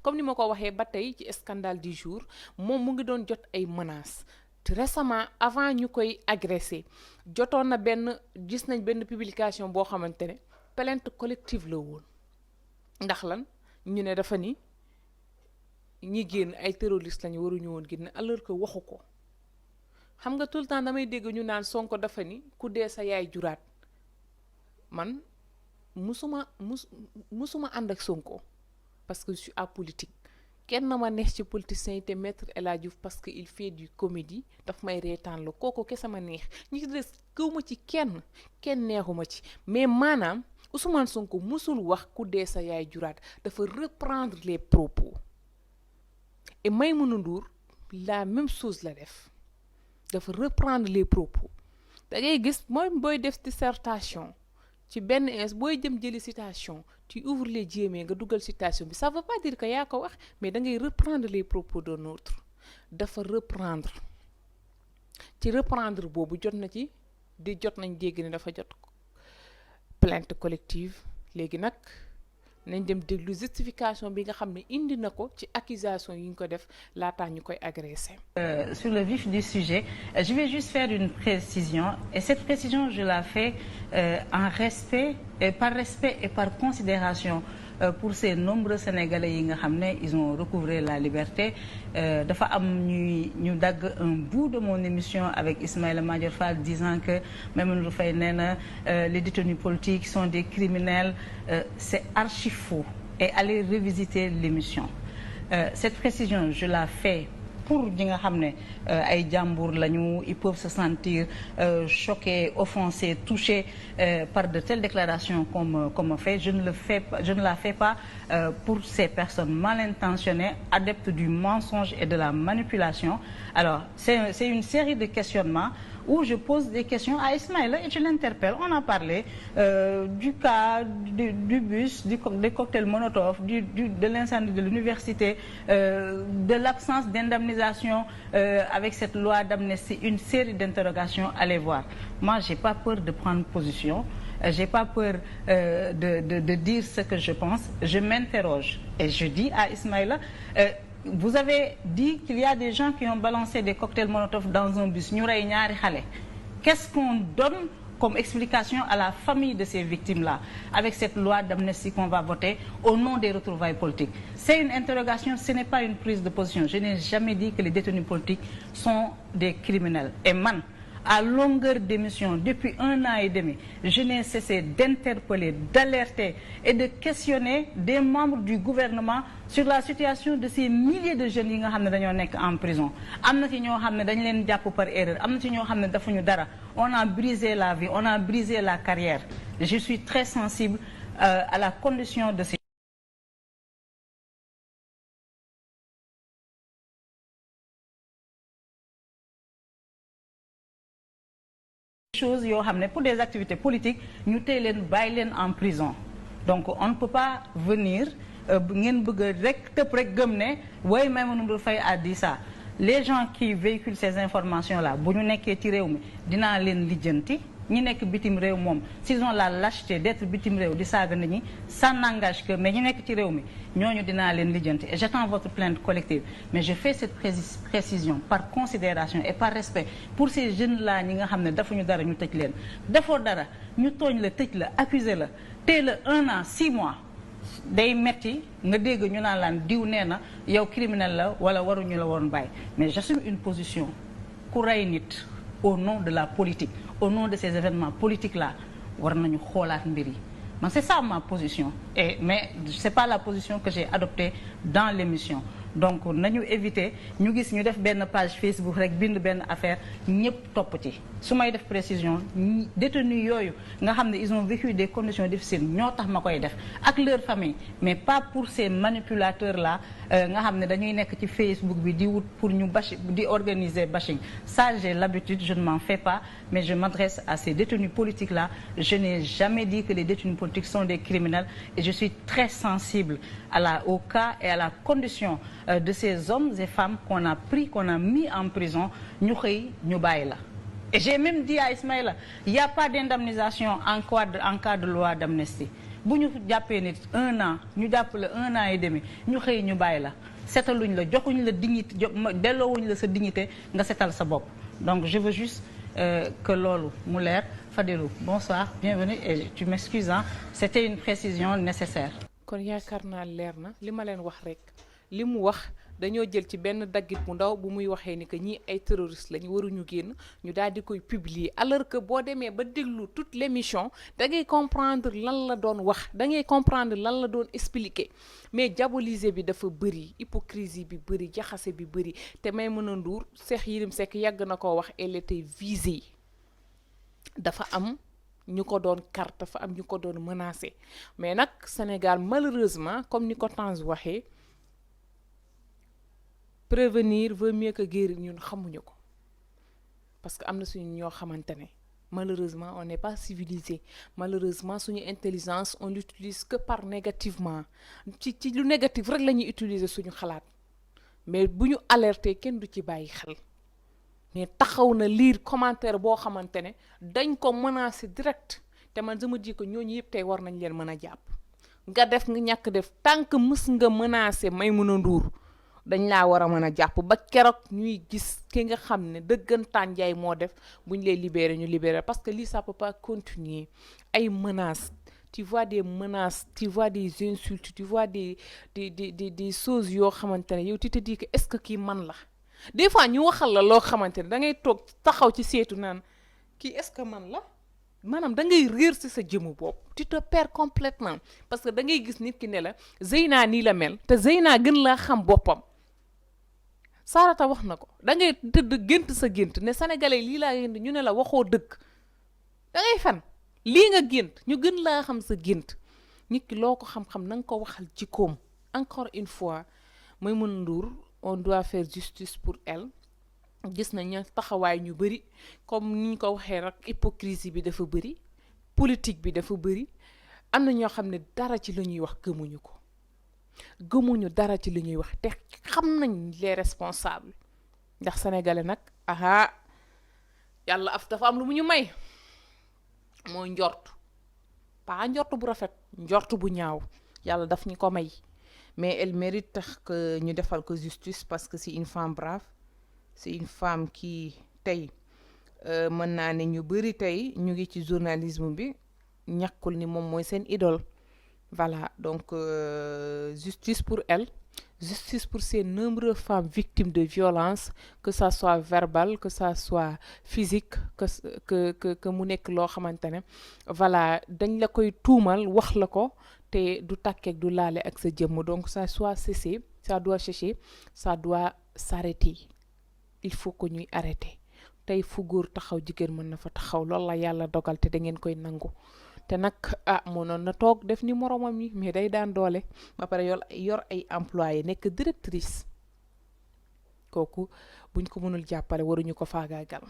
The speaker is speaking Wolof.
comme ni ma ko waxee ba tey ci scandale du jour moom mu ngi doon jot ay menaces récemment avant ñu koy agressé jotoon na gis nañ benn publication boo xamante ne plainte collective la woon ndax lan ñu ne dafa ni ñi génn ay terroristes lañu waruñu woon génn alors que waxu ko xam nga tout le temps damay dégg ñu naan Sonko dafa ni ku dee sa yaay juraat man musuma ànd ak Sonko parce que je suis apolitique kenn ma neex ci politicien yi te maître El Hadji Diouf parce que il fait du comédie daf may reetaan la kooku kese ma neex ñi ci des gëwma ci kenn neexuma ci mais maanaam Ousmane Sonko musul wax ku dee sa yaay juraat dafa reprendre les propos et Maïmouna Ndour la même chose la def dafa reprendre les propos da ngay gis mooy booy def dissertation ci benn booy jëm jëli citation tu ouvres les guillemets nga dugal citation bi ça veut pas dire que yaa ko wax mais da ngay reprendre les propos d'un autre dafa reprendre ci reprendre boobu jot nañ dégg ne dafa jot plainte collective léegi nag nañ dem déglu justification bi nga xam ne indi na ko ci accusation yi ñu ko def laataa ñu koy agressé. Sur le vif du sujet, je vais juste faire une précision et cette précision je la fais en respect et par considération pour ces nombreux Sénégalais yi nga xam ne ils ont recouvré la liberté. Dafa am ñu dagg un bout de mon émission avec Ismaïla Madior Fall disant que Maïmouna Faye nee na les détenus politiques sont des criminels. C'est archi faux et allez revisiter l'émission. Cette précision je la fais pour ñi nga xam ne ay jàmbur lañu ils peuvent se sentir choqués, offensés, touchés par de telles déclarations comme fait. Je ne la fais pas pour ces personnes mal intentionnées, adeptes du mensonge et de la manipulation. Alors c'est une série de questionnements où je pose des questions à Ismaïla et je l'interpelle. On a parlé du cas du bus, des cocktails Molotov, de l'incendie de l'université, de l'absence d'indemnisation avec cette loi d'amnistie, une série d'interrogations. Allez voir. Moi, j'ai pas peur de prendre position. J'ai pas peur de dire ce que je pense. Je m'interroge et je dis à Ismaïla. Vous avez dit qu'il y a des gens qui ont balancé des cocktails Molotov dans un bus ñu rey ñaari xale. Qu'est-ce qu'on donne comme explication à la famille de ces victimes-là avec cette loi d'amnistie qu'on va voter au nom des retrouvailles politiques? C'est une interrogation, ce n'est pas une prise de position. Je n'ai jamais dit que les détenus politiques sont des criminels. Et man, à longueur d'émission, depuis 1 an et demi, je n'ai cessé d'interpeller, d'alerter et de questionner des membres du gouvernement sur la situation de ces milliers de jeunes yi nga xam ne dañoo nekk en prison. Am na ci ñoo xam ne dañ leen jàpp par erreur, am na ci ñoo xam ne defuñu dara. On a brisé la vie, on a brisé la carrière. Je suis très sensible à la condition de ces choses yoo xam ne pour des activités politiques ñu tey leen bàyyi leen en prison. Donc on ne peut pas venir ngeen bëgg rek tëb rek gëm ne way Maïmouna Ndour Faye a dit ça. Les gens qui véhiculent ces informations là bu ñu nekkee ci réew mi dinaa leen lijjanti. ñi nekk bitim réew moom s'ils ont la lâcheté d'être bitim réew di saaga nit ñi ça n'engage que mais ñi nekk ci réew mi ñooñu dinaa leen lijjanti et j'attends votre plainte collective mais je fais cette précision par considération et par respect pour ces jeunes là ñi nga xam ne dafuñu dara ñu tëj leen defoo dara ñu tooñ la tëj la accusé la tey la 1 an 6 mois day metti nga dégg ñu naan laan diw nee na yow criminel la wala waruñu la woon bàyyi mais j'assume une position ku rey nit au nom de la politique au nom de ces événements politiques là war nañu xoolaat mbir yi man c'est ça ma position mais c'est pas la position que j'ai adoptée dans l'émission donc nañu éviter ñu gis ñu def benn page Facebook rek bind benn affaire ñëpp topp ci su may def précision détenus yooyu nga xam ne ils ont vécu des conditions difficiles ñoo tax ma koy def ak leur famille mais pas pour ces manipulateurs là nga xam ne dañuy nekk ci Facebook bi di wut pour ñu di organiser bashing ça j'ai l'habitude je ne m'en fais pas mais je m'adresse à ces détenus politiques là je n'ai jamais dit que les détenus politiques sont des criminels et je suis très sensible au cas et à la condition de ces hommes et femmes qu'on a pris, qu'on a mis en prison ñu xëy ñu bàyyi la. Et j'ai même dit à Ismaïla, il n'y a pas d'indemnisation en cas de loi d'amnistie. bu ñu jàppee nit 1 an ñu jàpp la 1 an et demi ñu xëy ñu bàyyi la setaluñ la joxuñ la dignité delloowuñ la sa dignité nga setal sa bopp. Donc je veux juste que loolu mu leer. Fadilou, bonsoir, bienvenue et tu m'excuses, hein, c'était une précision nécessaire. kon yaakaar naa leer na li ma leen wax rek li mu wax dañoo jël ci benn daggit bu ndaw bu muy waxee ni que ñii ay terroristes lañu waruñu génn ñu daal di koy publier alors que boo demee ba déglu toute l'émission da ngay comprendre lan la doon wax da ngay comprendre lan la doon expliquer mais diaboliser bi dafa bëri hypocrisie bi bëri jaxase bi bëri te Maïmouna Ndour Cheikh Yérim Seck yàgg na koo wax elle était visée dafa am ñu ko doon carte dafa am ñu ko doon menacé mais nag Sénégal malheureusement comme ni ko Tange waxee prévenir vaut mieux que guérir ñun xamuñu ko parce que am na suñu ñoo xamante ne malheureusement on n'est pas civilisé malheureusement suñu intelligence on l'utilise que par négativement ci lu négatif rek la ñuy utiliser suñu xalaat mais bu ñu alerter kenn du ci bàyyi xel mais taxaw na lire commentaire boo xamante ne dañ ko menacer direct te man sama di ko ñooñu yëpp tey war nañ leen mën a jàpp nga def nga ñàkk def tant que mës nga menacer Maïmouna Ndour dañ laa war a mën a jàpp ba keroog ñuy gis ki nga xam ne dëggantaan njaay moo def buñ lay libérer ñu libérer parce que lii ça peut pas continuer ay menaces tu vois des menaces tu vois des insultes tu vois des choses yoo xamante ne yow tu te dis que est-ce que kii man la des fois ñu waxal la loo xamante ne da ngay toog taxaw ci seetu naan kii est-ce que man la maanaam da ngay réer ci sa jëmu bopp tu te perds complètement parce que da ngay gis nit ki ne la Zeyna nii la mel te Zeyna gën laa xam boppam Sarata wax na ko da ngay tëdd gént sa gént ne sénégalais lii laa gént ñu ne la waxoo dëgg da ngay fen lii nga gént ñu gën laa xam sa gént nit ki loo ko xam-xam na nga ko waxal jikkoom encore une fois Maïmouna Ndour on doit faire justice pour elle gis nañ taxawaay ñu bëri comme ni ñu ko waxee rek hypocrisie bi dafa bëri politique bi dafa bëri am na ñoo xam ne dara ci la ñuy wax gëmuñu dara ci li ñuy wax te xam nañ les responsables ndax sénégalais nag aha yàlla dafa am lu mu ñu may mooy njort pas njort bu rafet njort bu ñaaw yàlla daf ñu ko may mais elle mérite tax que ñu defal ko justice parce que c'est une femme brave c'est une femme qui tey mën naa ne ñu bëri tey ñu ngi ci journalisme bi ñàkkul ni moom mooy seen idole voilà donc justice pour elle justice pour ces nombreuses femmes victimes de violences que ça soit verbal que ça soit physique que mu nekk loo xamante ne voilà dañ la koy tuumal wax la ko te du tàkkeek du laale ak sa jëmm donc ça soit cessé ça doit cesser ça doit s'arrêter il faut que ñuy arrêter tey fu góor taxaw jigéen mën na fa taxaw loolu la yàlla dogal te da ngeen koy nangu te nag mënoon na toog def ni moromam yi mais day daan doole ba pare yor ay employé nekk directrice kooku buñ ko mënul jàppale waruñu ko faagaagal.